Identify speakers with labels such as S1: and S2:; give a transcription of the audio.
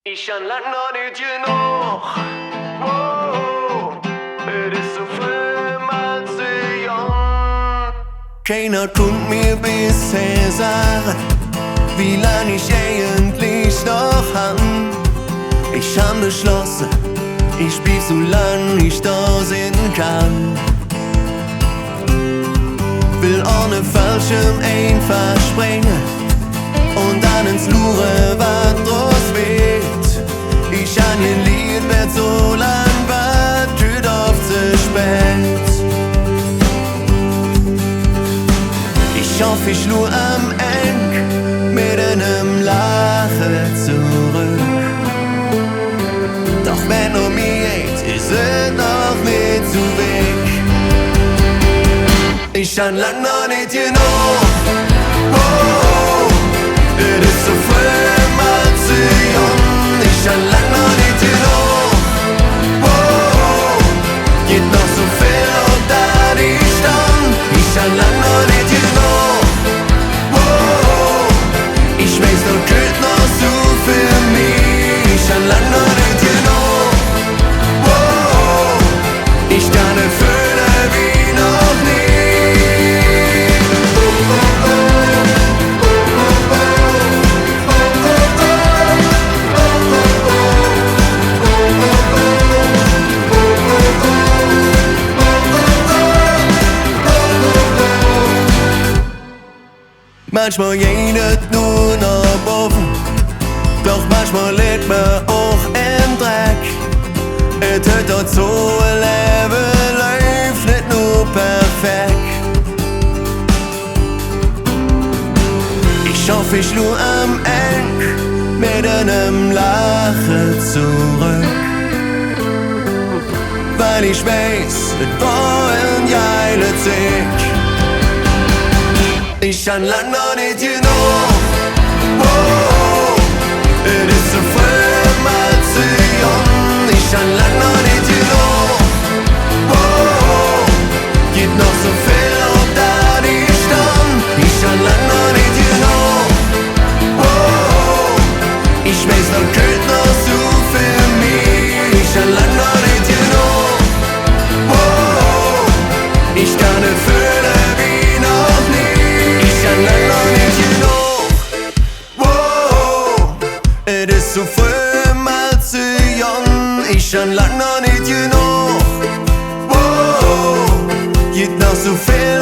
S1: Ich han lang noch nicht genug. Wow, es ist so schlimm als ich jung. Keiner kommt mir bisher sagen, wie lang ich eigentlich noch han. Ich han beschlossen, ich blieb so lang ich da sein kann. Will ohne Fallschirm einfach springen und dann ins Lure wat draus wird. Ich han ihr Lied wird so lang wat tüt auf zu spät. Ich hoffe ich nur am Ende mit einem Lachen zurück. Doch wenn mir geht, ist es noch nicht zu weg. Ich han lang noch nicht genug. Oh, es ist so schlimm als ich jung. Ich han lang noch nicht genug. Oh, geht noch so viel und da ich stand. Ich han lang noch nicht genug. Oh, ich weiß noch geht noch so für mich. Ich han lang noch nicht genug. Oh, ich kann nicht fühlen wie noch nie. Manchmal geht es nur noch offen, doch manchmal liegt man auch im Dreck. Es tut dort so ein Leben läuft nicht nur perfekt. Ich hoffe ich nur am Ende mit einem Lachen zurück. Weil ich weiß, es war ein geile Zeit. Ich han lang noch nicht genug. Oh, es ist so schlimm als ich jung. Ich han lang noch nicht genug. Oh, geht noch so viel und da ich stand. Ich han lang noch nicht genug. Oh, ich weiß noch geht noch so für mich. Ich han lang noch nicht genug. Oh, ich kann nicht fühlen wie noch nie. Ich han lang noch nicht genug. Wow, es ist so schlimm als ich jung. Ich han lang noch nicht genug. Wow, geht noch so viel